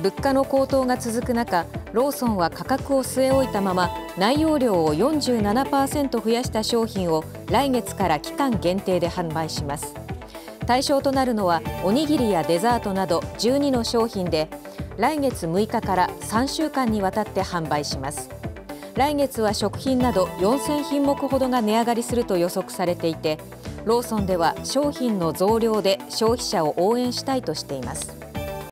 物価の高騰が続く中、ローソンは価格を据え置いたまま内容量を 47% 増やした商品を来月から期間限定で販売します。対象となるのはおにぎりやデザートなど12の商品で、来月6日から3週間にわたって販売します。来月は食品など4000品目ほどが値上がりすると予測されていて、ローソンでは商品の増量で消費者を応援したいとしています。